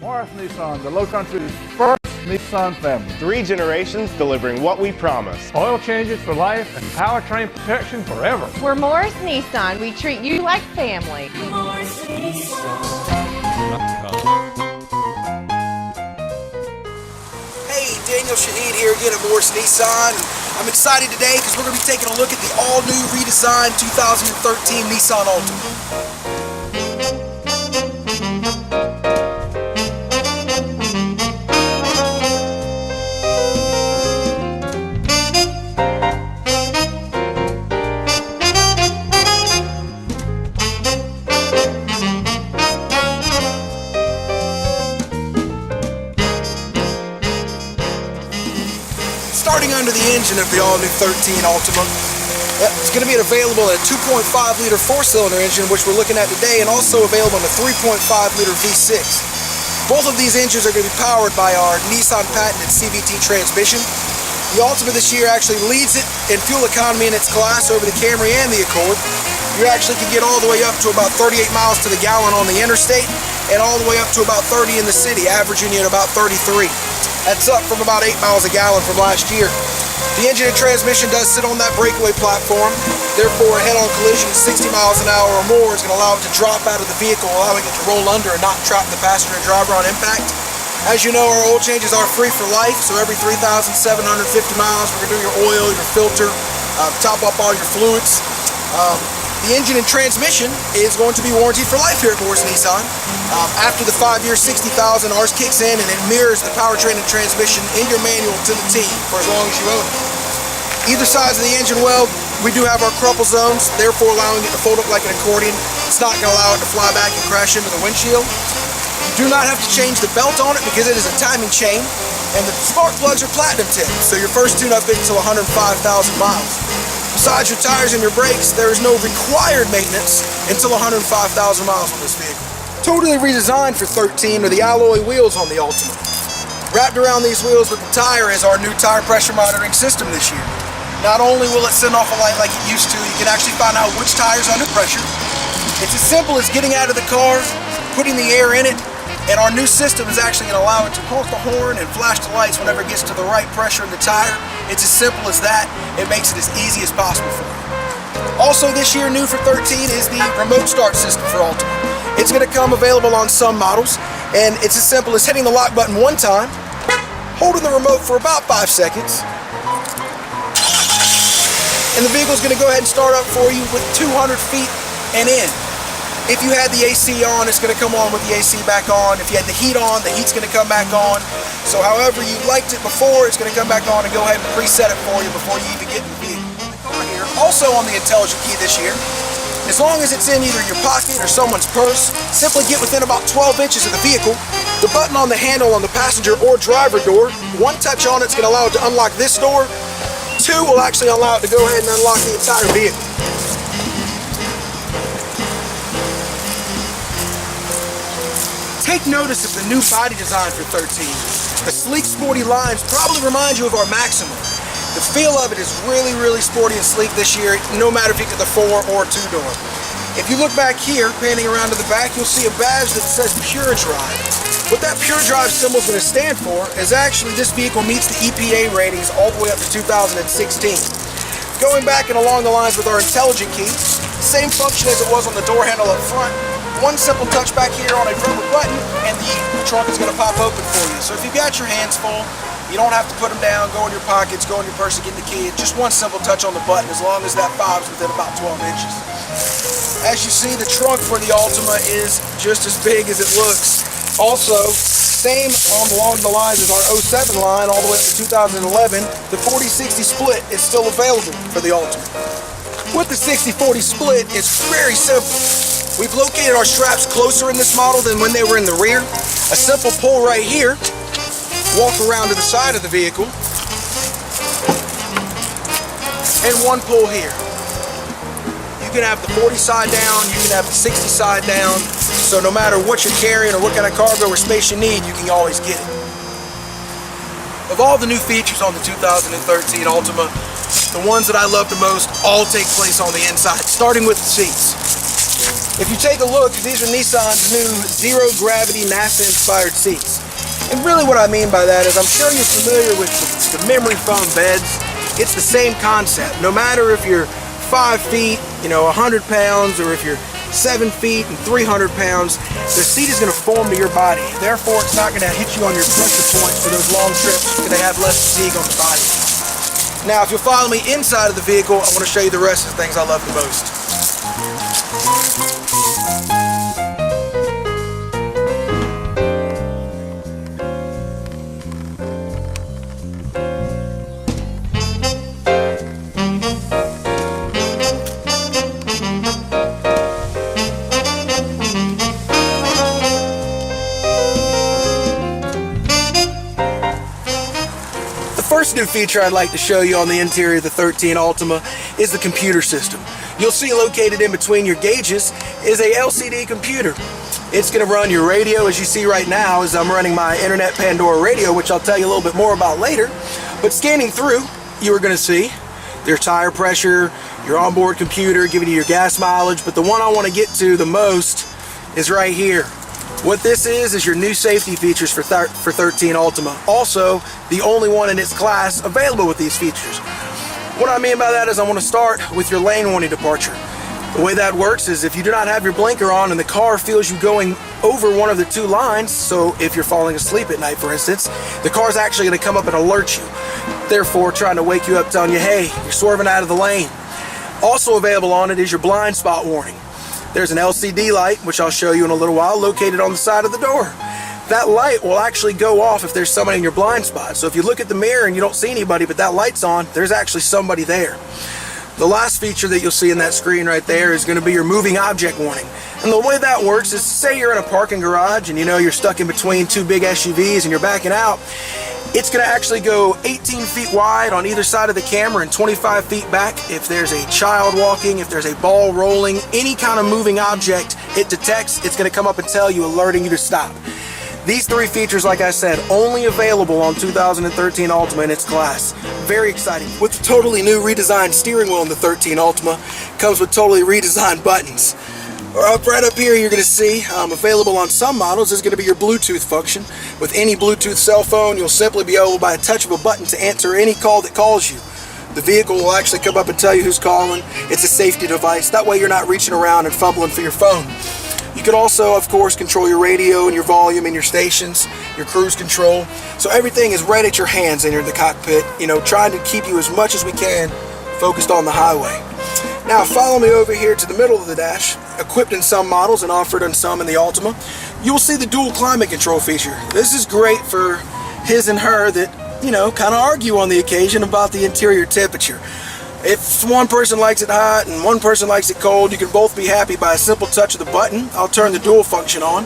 Morris Nissan, the Low Country's first Nissan family. 3 generations delivering what we promised. Oil changes for life and powertrain protection forever. We're Morris Nissan. We treat you like family. Morris Nissan. Hey, Daniel Shahid here again at Morris Nissan. I'm excited today because we're going to be taking a look at the all-new redesigned 2013 Nissan Altima. Starting under the engine of the all-new 13 Altima, it's going to be available in a 2.5-liter 4-cylinder engine, which we're looking at today, and also available in a 3.5-liter V6. Both of these engines are going to be powered by our Nissan patented CVT transmission. The Altima this year actually leads it in fuel economy in its class over the Camry and the Accord. You actually can get all the way up to about 38 miles to the gallon on the interstate, and all the way up to about 30 in the city, averaging you at about 33. That's up from about 8 miles a gallon from last year. The engine and transmission does sit on that breakaway platform. Therefore, a head-on collision at 60 miles an hour or more is going to allow it to drop out of the vehicle, allowing it to roll under and not trap the passenger and driver on impact. As you know, our oil changes are free for life, so every 3,750 miles, we're going to do your oil, your filter, top up all your fluids. The engine and transmission is going to be warranted for life here at Morris Nissan. After the 5-year, 60,000, ours kicks in and it mirrors the powertrain and transmission in your manual to the T for as long as you own it. Either sides of the engine well, we do have our crumple zones, therefore allowing it to fold up like an accordion. It's not going to allow it to fly back and crash into the windshield. You do not have to change the belt on it because it is a timing chain, and the spark plugs are platinum tipped, so your first tune-up isn't until 105,000 miles. Besides your tires and your brakes, there is no required maintenance until 105,000 miles on this vehicle. Totally redesigned for 13 are the alloy wheels on the Altima. Wrapped around these wheels with the tire is our new tire pressure monitoring system this year. Not only will it send off a light like it used to, you can actually find out which tire's under pressure. It's as simple as getting out of the car, putting the air in it, and our new system is actually going to allow it to honk the horn and flash the lights whenever it gets to the right pressure in the tire. It's as simple as that. It makes it as easy as possible for you. Also this year, new for 13 is the remote start system for Altima. It's going to come available on some models, and it's as simple as hitting the lock button one time, holding the remote for about 5 seconds, and the vehicle is going to go ahead and start up for you with 200 feet and in. If you had the AC on, it's going to come on with the AC back on. If you had the heat on, the heat's going to come back on. So however you liked it before, it's going to come back on and go ahead and preset it for you before you even get in the vehicle. Also on the intelligent key this year, as long as it's in either your pocket or someone's purse, simply get within about 12 inches of the vehicle. The button on the handle on the passenger or driver door, one touch on it's going to allow it to unlock this door. 2 will actually allow it to go ahead and unlock the entire vehicle. Take notice of the new body design for 13. The sleek, sporty lines probably remind you of our Maxima. The feel of it is really, really sporty and sleek this year, no matter if you get the 4 or 2-door. If you look back here, panning around to the back, you'll see a badge that says Pure Drive. What that Pure Drive symbol is going to stand for is actually this vehicle meets the EPA ratings all the way up to 2016. Going back and along the lines with our intelligent key, same function as it was on the door handle up front. One simple touch back here on a rubber button and the trunk is going to pop open for you. So if you've got your hands full, you don't have to put them down, go in your pockets, go in your purse to get the key. It's just one simple touch on the button as long as that fob's within about 12 inches. As you see, the trunk for the Altima is just as big as it looks. Also, same along the lines as our 07 line all the way up to 2011, the 40-60 split is still available for the Altima. With the 60-40 split, it's very simple. We've located our straps closer in this model than when they were in the rear. A simple pull right here, walk around to the side of the vehicle, and one pull here. You can have the 40 side down, you can have the 60 side down, so no matter what you're carrying or what kind of cargo or space you need, you can always get it. Of all the new features on the 2013 Altima, the ones that I love the most all take place on the inside, starting with the seats. If you take a look, these are Nissan's new zero-gravity NASA-inspired seats. And really what I mean by that is I'm sure you're familiar with the memory foam beds. It's the same concept. No matter if you're 5 feet, 100 pounds, or if you're 7 feet and 300 pounds, the seat is going to form to your body. Therefore, it's not going to hit you on your pressure points for those long trips because they have less fatigue on the body. Now, if you'll follow me inside of the vehicle, I want to show you the rest of the things I love the most. The first new feature I'd like to show you on the interior of the 13 Altima is the computer system. You'll see located in between your gauges is a LCD computer. It's going to run your radio, as you see right now as I'm running my Internet Pandora radio, which I'll tell you a little bit more about later. But scanning through, you are going to see your tire pressure, your onboard computer giving you your gas mileage, but the one I want to get to the most is right here. What this is your new safety features for 13 Altima. Also, the only one in its class available with these features. What I mean by that is I want to start with your lane warning departure. The way that works is if you do not have your blinker on and the car feels you going over one of the two lines, so if you're falling asleep at night, for instance, the car's actually going to come up and alert you, therefore trying to wake you up, telling you, hey, you're swerving out of the lane. Also available on it is your blind spot warning. There's an LCD light, which I'll show you in a little while, located on the side of the door. That light will actually go off if there's somebody in your blind spot. So if you look at the mirror and you don't see anybody, but that light's on, there's actually somebody there. The last feature that you'll see in that screen right there is going to be your moving object warning. And the way that works is, say you're in a parking garage and you're stuck in between two big SUVs and you're backing out. It's going to actually go 18 feet wide on either side of the camera and 25 feet back. If there's a child walking, if there's a ball rolling, any kind of moving object it detects, it's going to come up and tell you, alerting you to stop. These three features, like I said, only available on 2013 Altima in its class. Very exciting. With the totally new redesigned steering wheel in the 13 Altima, comes with totally redesigned buttons. Right up here, you're going to see available on some models is going to be your Bluetooth function. With any Bluetooth cell phone, you'll simply be able, by a touch of a button, to answer any call that calls you. The vehicle will actually come up and tell you who's calling. It's a safety device. That way you're not reaching around and fumbling for your phone. You can also, of course, control your radio and your volume and your stations, your cruise control. So everything is right at your hands in the cockpit, trying to keep you as much as we can focused on the highway. Now follow me over here to the middle of the dash. Equipped in some models and offered on some in the Altima, you'll see the dual climate control feature. This is great for his and her that, kind of argue on the occasion about the interior temperature. If one person likes it hot and one person likes it cold, you can both be happy by a simple touch of the button. I'll turn the dual function on,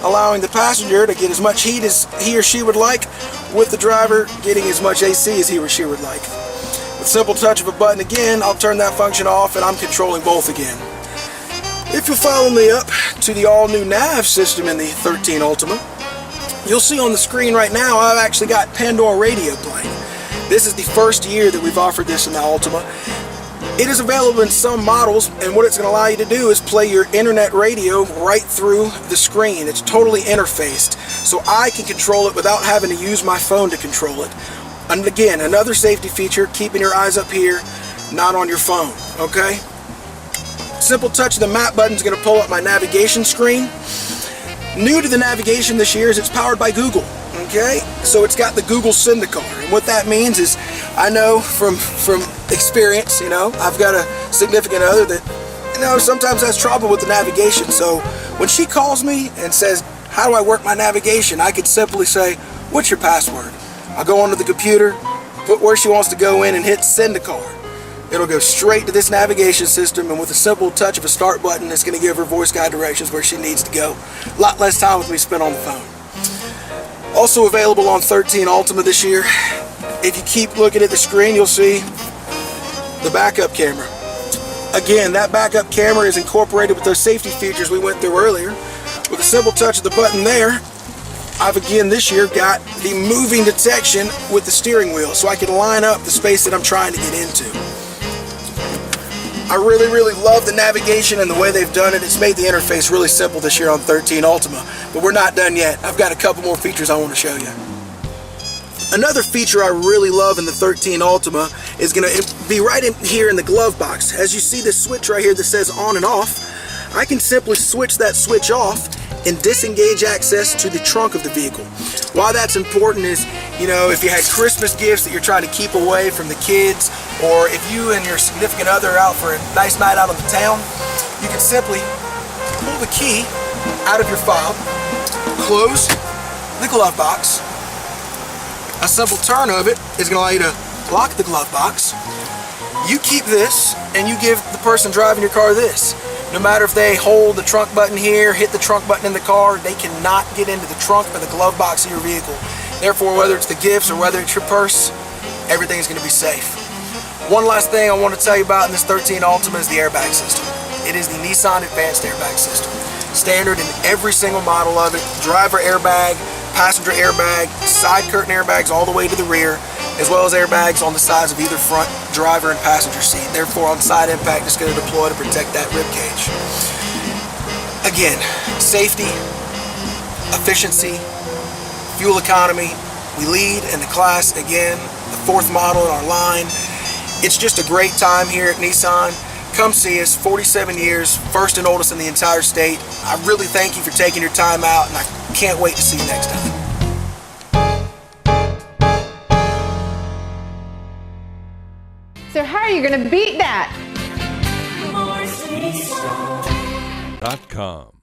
allowing the passenger to get as much heat as he or she would like, with the driver getting as much AC as he or she would like. With a simple touch of a button again, I'll turn that function off and I'm controlling both again. If you'll follow me up to the all-new nav system in the 13 Altima, you'll see on the screen right now I've actually got Pandora radio playing. This is the first year that we've offered this in the Altima. It is available in some models, and what it's going to allow you to do is play your internet radio right through the screen. It's totally interfaced, so I can control it without having to use my phone to control it. And again, another safety feature, keeping your eyes up here, not on your phone, okay? Simple touch of the map button is going to pull up my navigation screen. New to the navigation this year is it's powered by Google. Okay, so it's got the Google Send a Car, and what that means is, I know from experience, I've got a significant other that, sometimes has trouble with the navigation. So when she calls me and says, how do I work my navigation, I could simply say, what's your password? I'll go onto the computer, put where she wants to go in, and hit Send a Car. It'll go straight to this navigation system, and with a simple touch of a start button, it's going to give her voice guide directions where she needs to go. A lot less time with me spent on the phone. Also available on 13 Altima this year, if you keep looking at the screen, you'll see the backup camera. Again, that backup camera is incorporated with those safety features we went through earlier. With a simple touch of the button there, I've again this year got the moving detection with the steering wheel, so I can line up the space that I'm trying to get into. I really love the navigation and the way they've done it. It's made the interface really simple this year on 13 Altima, but we're not done yet. I've got a couple more features I want to show you. Another feature I really love in the 13 Altima is going to be right in here in the glove box. As you see this switch right here that says on and off, I can simply switch that switch off and disengage access to the trunk of the vehicle. Why that's important is, you know, if you had Christmas gifts that you're trying to keep away from the kids, or if you and your significant other are out for a nice night out on the town, you can simply pull the key out of your fob, close the glove box. A simple turn of it is going to allow you to lock the glove box. You keep this and you give the person driving your car this. No matter if they hold the trunk button here, hit the trunk button in the car, they cannot get into the trunk or the glove box of your vehicle. Therefore, whether it's the gifts or whether it's your purse, everything's going to be safe. One last thing I want to tell you about in this 13 Altima is the airbag system. It is the Nissan Advanced Airbag System. Standard in every single model of it. Driver airbag, passenger airbag, side curtain airbags all the way to the rear, as well as airbags on the sides of either front driver and passenger seat. Therefore, on side impact, it's going to deploy to protect that rib cage. Again, safety, efficiency, fuel economy. We lead in the class again, the 4th model in our line. It's just a great time here at Nissan. Come see us, 47 years, first and oldest in the entire state. I really thank you for taking your time out, and I can't wait to see you next time. So how are you going to beat that? More Nissan. .com